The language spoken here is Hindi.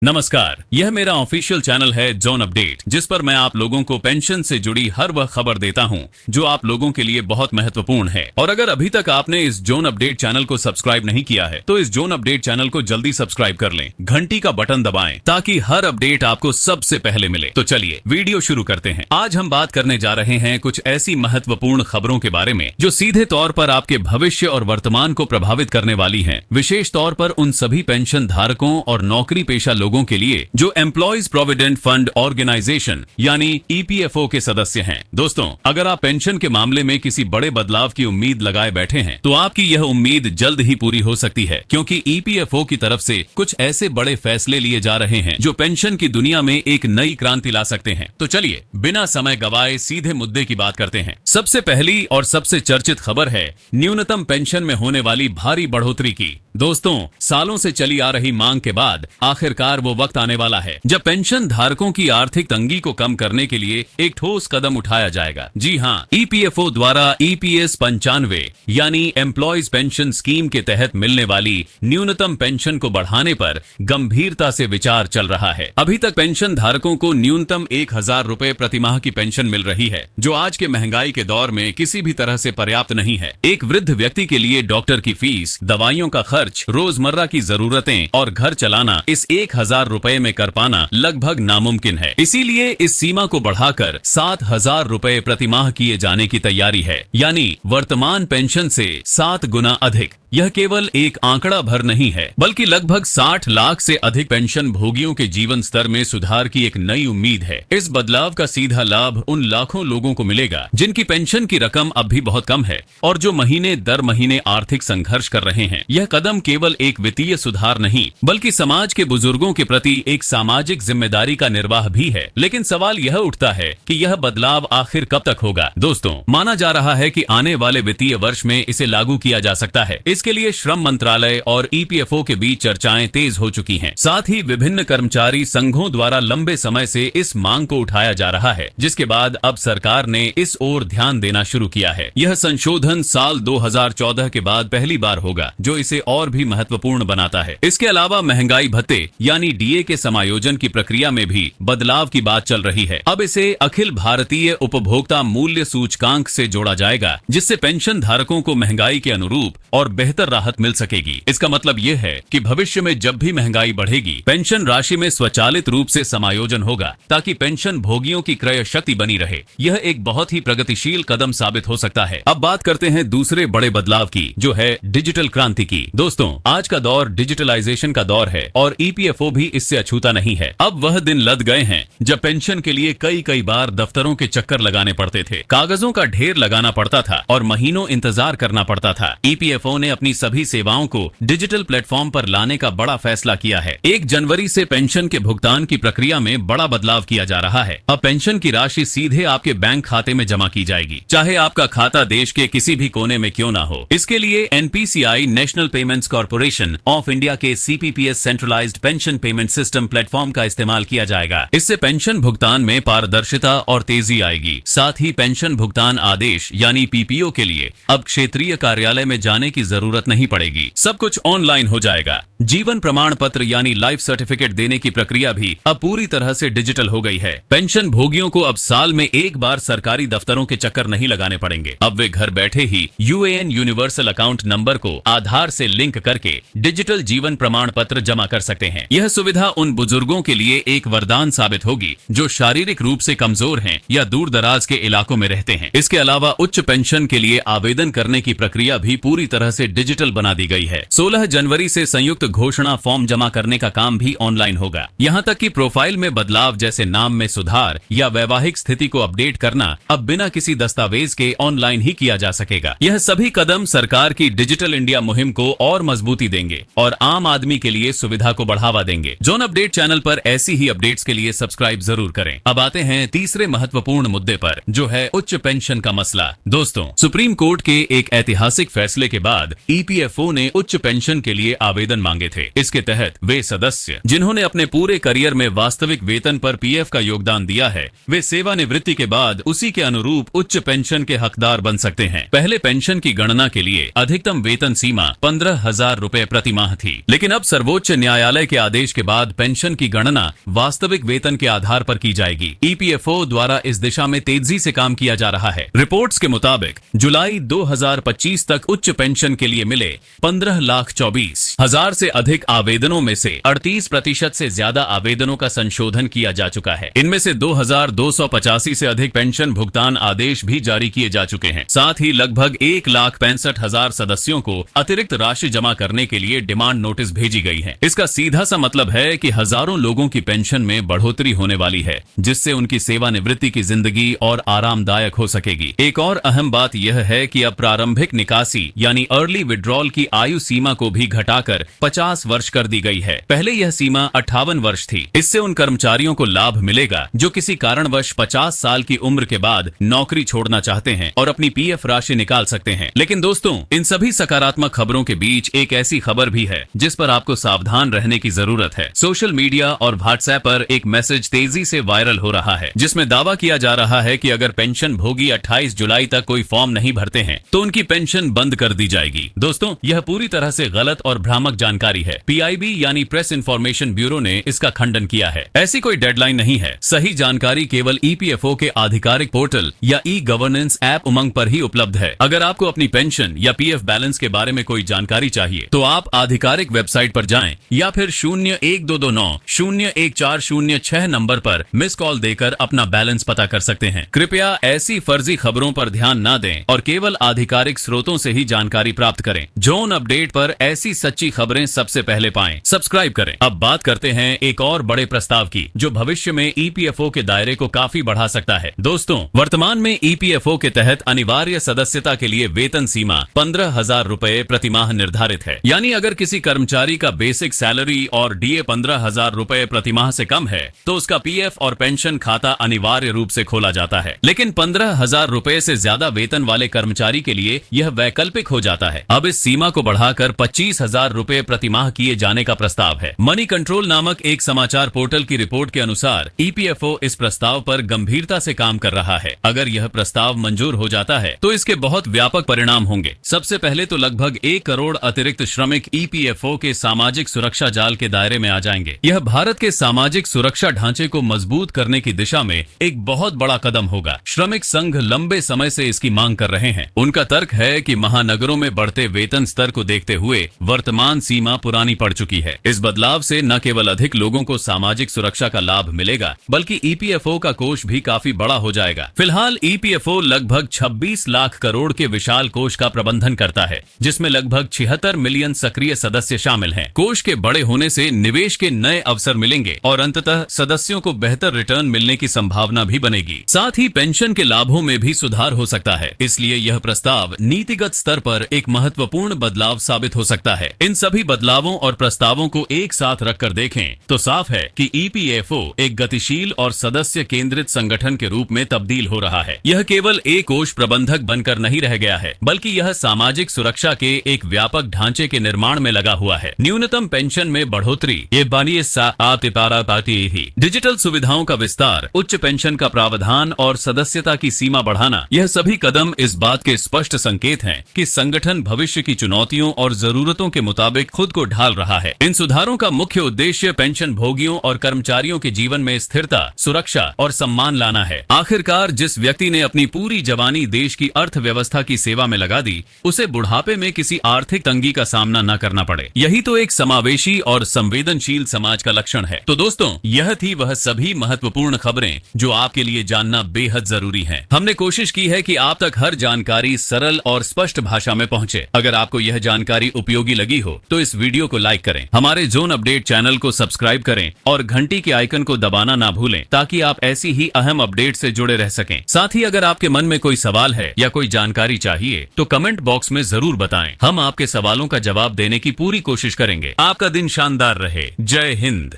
नमस्कार, यह मेरा ऑफिशियल चैनल है जोन अपडेट, जिस पर मैं आप लोगों को पेंशन से जुड़ी हर वह खबर देता हूं जो आप लोगों के लिए बहुत महत्वपूर्ण है। और अगर अभी तक आपने इस जोन अपडेट चैनल को सब्सक्राइब नहीं किया है तो इस जोन अपडेट चैनल को जल्दी सब्सक्राइब कर लें, घंटी का बटन दबाएं ताकि हर अपडेट आपको सबसे पहले मिले। तो चलिए वीडियो शुरू करते हैं। आज हम बात करने जा रहे हैं कुछ ऐसी महत्वपूर्ण खबरों के बारे में जो सीधे तौर पर आपके भविष्य और वर्तमान को प्रभावित करने वाली है, विशेष तौर पर उन सभी पेंशन धारकों और नौकरी पेशा लोगों के लिए जो एम्प्लॉयज प्रोविडेंट फंड ऑर्गेनाइजेशन यानी ईपीएफओ के सदस्य हैं। दोस्तों, अगर आप पेंशन के मामले में किसी बड़े बदलाव की उम्मीद लगाए बैठे हैं तो आपकी यह उम्मीद जल्द ही पूरी हो सकती है, क्योंकि ईपीएफओ की तरफ से कुछ ऐसे बड़े फैसले लिए जा रहे हैं जो पेंशन की दुनिया में एक नई क्रांति ला सकते हैं। तो चलिए बिना समय गवाए सीधे मुद्दे की बात करते हैं। सबसे पहली और सबसे चर्चित खबर है न्यूनतम पेंशन में होने वाली भारी बढ़ोतरी की। दोस्तों, सालों से चली आ रही मांग के बाद आखिरकार वो वक्त आने वाला है जब पेंशन धारकों की आर्थिक तंगी को कम करने के लिए एक ठोस कदम उठाया जाएगा। जी हाँ, ईपीएफओ द्वारा ईपीएस 95 यानी एम्प्लॉयज पेंशन स्कीम के तहत मिलने वाली न्यूनतम पेंशन को बढ़ाने पर गंभीरता से विचार चल रहा है। अभी तक पेंशन धारकों को न्यूनतम 1000 रुपए प्रतिमाह की पेंशन मिल रही है, जो आज के महंगाई के दौर में किसी भी तरह से पर्याप्त नहीं है। एक वृद्ध व्यक्ति के लिए डॉक्टर की फीस, दवाइयों का खर्च, रोजमर्रा की जरूरतें और घर चलाना इस 1000 रुपए में कर पाना लगभग नामुमकिन है। इसीलिए इस सीमा को बढ़ाकर 7000 रुपए प्रतिमाह किए जाने की तैयारी है, यानी वर्तमान पेंशन से 7 गुना अधिक। यह केवल एक आंकड़ा भर नहीं है, बल्कि लगभग 60 लाख से अधिक पेंशन भोगियों के जीवन स्तर में सुधार की एक नई उम्मीद है। इस बदलाव का सीधा लाभ उन लाखों लोगों को मिलेगा जिनकी पेंशन की रकम अब भी बहुत कम है और जो महीने दर महीने आर्थिक संघर्ष कर रहे हैं। यह कदम केवल एक वित्तीय सुधार नहीं, बल्कि समाज के बुजुर्गों के प्रति एक सामाजिक जिम्मेदारी का निर्वाह भी है। लेकिन सवाल यह उठता है कि यह बदलाव आखिर कब तक होगा। दोस्तों, माना जा रहा है कि आने वाले वित्तीय वर्ष में इसे लागू किया जा सकता है। इसके लिए श्रम मंत्रालय और ईपीएफओ के बीच चर्चाएं तेज हो चुकी हैं। साथ ही विभिन्न कर्मचारी संघों द्वारा लंबे समय से इस मांग को उठाया जा रहा है, जिसके बाद अब सरकार ने इस ओर ध्यान देना शुरू किया है। यह संशोधन साल 2014 के बाद पहली बार होगा, जो इसे और भी महत्वपूर्ण बनाता है। इसके अलावा महंगाई भत्ते यानी डीए के समायोजन की प्रक्रिया में भी बदलाव की बात चल रही है। अब इसे अखिल भारतीय उपभोक्ता मूल्य सूचकांक से जोड़ा जाएगा, जिससे पेंशन धारकों को महंगाई के अनुरूप और बेहतर राहत मिल सकेगी। इसका मतलब यह है कि भविष्य में जब भी महंगाई बढ़ेगी, पेंशन राशि में स्वचालित रूप से समायोजन होगा, ताकि पेंशन भोगियों की क्रय शक्ति बनी रहे। यह एक बहुत ही प्रगतिशील कदम साबित हो सकता है। अब बात करते हैं दूसरे बड़े बदलाव की, जो है डिजिटल क्रांति की। दोस्तों, आज का दौर डिजिटलाइजेशन का दौर है और ईपीएफओ भी इससे अछूता नहीं है। अब वह दिन लद गए हैं जब पेंशन के लिए कई बार दफ्तरों के चक्कर लगाने पड़ते थे, कागजों का ढेर लगाना पड़ता था और महीनों इंतजार करना पड़ता था। ईपीएफओ ने अपनी सभी सेवाओं को डिजिटल प्लेटफॉर्म पर लाने का बड़ा फैसला किया है। 1 जनवरी से पेंशन के भुगतान की प्रक्रिया में बड़ा बदलाव किया जा रहा है। अब पेंशन की राशि सीधे आपके बैंक खाते में जमा की जाएगी, चाहे आपका खाता देश के किसी भी कोने में क्यों ना हो। इसके लिए NPCI national payments corporation of India के CPPS centralised pension payment system platform का इस्तेमाल किया जाएगा। इससे पेंशन भुगतान में पारदर्शिता और तेजी आएगी। साथ ही पेंशन भुगतान आदेश यानी पीपीओ के लिए अब क्षेत्रीय कार्यालय में जाने की जरूरत नहीं पड़ेगी। सब कुछ ऑनलाइन हो जाएगा। जीवन प्रमाण पत्र यानी लाइफ सर्टिफिकेट देने की प्रक्रिया भी अब पूरी तरह से डिजिटल हो गई है। पेंशन भोगियों को अब साल में एक बार सरकारी दफ्तरों के चक्कर नहीं लगाने पड़ेंगे। अब वे घर बैठे ही यूएएन यूनिवर्सल अकाउंट नंबर को आधार से लिंक करके डिजिटल जीवन प्रमाण पत्र जमा कर सकते हैं। यह सुविधा उन बुजुर्गों के लिए एक वरदान साबित होगी जो शारीरिक रूप से कमजोर हैं या दूर दराज के इलाकों में रहते हैं। इसके अलावा उच्च पेंशन के लिए आवेदन करने की प्रक्रिया भी पूरी तरह से डिजिटल बना दी गई है। 16 जनवरी से संयुक्त घोषणा फॉर्म जमा करने का काम भी ऑनलाइन होगा। यहाँ तक कि प्रोफाइल में बदलाव जैसे नाम में सुधार या वैवाहिक स्थिति को अपडेट करना अब बिना किसी दस्तावेज के ऑनलाइन ही किया जा सकेगा। यह सभी कदम सरकार की डिजिटल इंडिया मुहिम को और मजबूती देंगे और आम आदमी के लिए सुविधा को बढ़ावा देंगे। जोन अपडेट चैनल पर ऐसी ही अपडेट्स के लिए सब्सक्राइब जरूर करें। अब आते हैं तीसरे महत्वपूर्ण मुद्दे पर, जो है उच्च पेंशन का मसला। दोस्तों, सुप्रीम कोर्ट के एक ऐतिहासिक फैसले के बाद ईपीएफओ ने उच्च पेंशन के लिए आवेदन मांगे थे। इसके तहत वे सदस्य जिन्होंने अपने पूरे करियर में वास्तविक वेतन पर पीएफ का योगदान दिया है, वे सेवानिवृत्ति के बाद उसी के अनुरूप उच्च पेंशन के हकदार बन सकते हैं। पहले पेंशन की गणना के लिए अधिकतम वेतन सीमा 15,000 रुपए प्रति माह थी, लेकिन अब सर्वोच्च न्यायालय के आदेश प्रवेश के बाद पेंशन की गणना वास्तविक वेतन के आधार पर की जाएगी। ईपीएफओ द्वारा इस दिशा में तेजी से काम किया जा रहा है। रिपोर्ट्स के मुताबिक जुलाई 2025 तक उच्च पेंशन के लिए मिले 15,24,000 से अधिक आवेदनों में से 38% से ज्यादा आवेदनों का संशोधन किया जा चुका है। इनमें से 2,285 से अधिक पेंशन भुगतान आदेश भी जारी किए जा चुके हैं। साथ ही लगभग 1,65,000 सदस्यों को अतिरिक्त राशि जमा करने के लिए डिमांड नोटिस भेजी गई है। इसका सीधा सा मतलब है कि हजारों लोगों की पेंशन में बढ़ोतरी होने वाली है, जिससे उनकी सेवानिवृत्ति की जिंदगी और आरामदायक हो सकेगी। एक और अहम बात यह है कि अब प्रारंभिक निकासी यानी अर्ली विड्रॉल की आयु सीमा को भी घटाकर 50 वर्ष कर दी गई है। पहले यह सीमा 58 वर्ष थी। इससे उन कर्मचारियों को लाभ मिलेगा जो किसी कारणवश 50 साल की उम्र के बाद नौकरी छोड़ना चाहते हैं और अपनी पीएफ राशि निकाल सकते हैं। लेकिन दोस्तों, इन सभी सकारात्मक खबरों के बीच एक ऐसी खबर भी है जिस पर आपको सावधान रहने की जरूरत है। सोशल मीडिया और व्हाट्सएप पर एक मैसेज तेजी से वायरल हो रहा है, जिसमें दावा किया जा रहा है कि अगर पेंशन भोगी 28 जुलाई तक कोई फॉर्म नहीं भरते हैं तो उनकी पेंशन बंद कर दी जाएगी। दोस्तों, यह पूरी तरह से गलत और भ्रामक जानकारी है। पीआईबी यानी प्रेस इंफॉर्मेशन ब्यूरो ने इसका खंडन किया है। ऐसी कोई डेडलाइन नहीं है। सही जानकारी केवल ईपीएफओ के आधिकारिक पोर्टल या ई गवर्नेंस ऐप उमंग पर ही उपलब्ध है। अगर आपको अपनी पेंशन या पीएफ बैलेंस के बारे में कोई जानकारी चाहिए तो आप आधिकारिक वेबसाइट पर जाएं या फिर 0122901406 नंबर पर मिस कॉल देकर अपना बैलेंस पता कर सकते हैं। कृपया ऐसी फर्जी खबरों पर ध्यान न दें और केवल आधिकारिक स्रोतों से ही जानकारी प्राप्त करें। जोन अपडेट पर ऐसी सच्ची खबरें सबसे पहले पाएं। सब्सक्राइब करें। अब बात करते हैं एक और बड़े प्रस्ताव की, जो भविष्य में ईपीएफओ के दायरे को काफी बढ़ा सकता है। दोस्तों, वर्तमान में ईपीएफओ के तहत अनिवार्य सदस्यता के लिए वेतन सीमा 15,000 रुपए प्रतिमाह निर्धारित है। यानी अगर किसी कर्मचारी का बेसिक सैलरी और डीए 15,000 रुपए प्रतिमाह से कम है तो उसका पीएफ और पेंशन खाता अनिवार्य रूप से खोला जाता है। लेकिन 15,000 रुपए से ज्यादा वेतन वाले कर्मचारी के लिए यह वैकल्पिक हो जाता है। अब इस सीमा को बढ़ाकर 25,000 रुपए प्रतिमाह किए जाने का प्रस्ताव है। मनी कंट्रोल नामक एक समाचार पोर्टल की रिपोर्ट के अनुसार ईपीएफओ इस प्रस्ताव पर गंभीरता से काम कर रहा है। अगर यह प्रस्ताव मंजूर हो जाता है तो इसके बहुत व्यापक परिणाम होंगे। सबसे पहले तो लगभग 1 करोड़ अतिरिक्त श्रमिक ईपीएफओ के सामाजिक सुरक्षा जाल के दायरे में आ जाएंगे। यह भारत के सामाजिक सुरक्षा ढांचे को मजबूत करने की दिशा में एक बहुत बड़ा कदम होगा। श्रमिक संघ लंबे समय से इसकी मांग कर रहे हैं। उनका तर्क है कि महानगरों में बढ़ते वेतन स्तर को देखते हुए वर्तमान सीमा पुरानी पड़ चुकी है। इस बदलाव से न केवल अधिक लोगों को सामाजिक सुरक्षा का लाभ मिलेगा, बल्कि ईपीएफओ का कोष भी काफी बड़ा हो जाएगा। फिलहाल ईपीएफओ लगभग 26 लाख करोड़ के विशाल कोष का प्रबंधन करता है, जिसमें लगभग 76 मिलियन सक्रिय सदस्य शामिल हैं। कोष के बड़े होने से निवेश के नए अवसर मिलेंगे और अंततः सदस्यों को बेहतर रिटर्न मिलने की संभावना भी बनेगी। साथ ही पेंशन के लाभों में भी सुधार हो सकता है। इसलिए यह प्रस्ताव नीतिगत स्तर पर एक महत्वपूर्ण बदलाव साबित हो सकता है। इन सभी बदलावों और प्रस्तावों को एक साथ रखकर देखें तो साफ है कि ईपीएफओ एक गतिशील और सदस्य केंद्रित संगठन के रूप में तब्दील हो रहा है। यह केवल एक कोष प्रबंधक बनकर नहीं रह गया है, बल्कि यह सामाजिक सुरक्षा के एक व्यापक ढांचे के निर्माण में लगा हुआ है। न्यूनतम पेंशन में बढ़ोतरी, ये बानी ही डिजिटल सुविधाओं का विस्तार, उच्च पेंशन का प्रावधान और सदस्यता की सीमा बढ़ाना, यह सभी कदम इस बात के स्पष्ट संकेत हैं कि संगठन भविष्य की चुनौतियों और जरूरतों के मुताबिक खुद को ढाल रहा है। इन सुधारों का मुख्य उद्देश्य पेंशन भोगियों और कर्मचारियों के जीवन में स्थिरता, सुरक्षा और सम्मान लाना है। आखिरकार जिस व्यक्ति ने अपनी पूरी जवानी देश की अर्थव्यवस्था की सेवा में लगा दी, उसे बुढ़ापे में किसी आर्थिक तंगी का सामना न करना पड़े। यही तो एक समावेशी और संवेदनशील समाज का लक्षण है। तो दोस्तों, यह थी वह सभी महत्वपूर्ण खबरें जो आपके लिए जानना बेहद जरूरी है। हमने कोशिश की है कि आप तक हर जानकारी सरल और स्पष्ट भाषा में पहुंचे। अगर आपको यह जानकारी उपयोगी लगी हो तो इस वीडियो को लाइक करें, हमारे जोन अपडेट चैनल को सब्सक्राइब करें और घंटी के आइकन को दबाना ना भूलें, ताकि आप ऐसी ही अहम अपडेट से जुड़े रह सकें। साथ ही अगर आपके मन में कोई सवाल है या कोई जानकारी चाहिए तो कमेंट बॉक्स में जरूर बताएं। हम आपके सवालों का जवाब देने की पूरी कोशिश करेंगे। आपका दिन शानदार रहे। जय हिंद।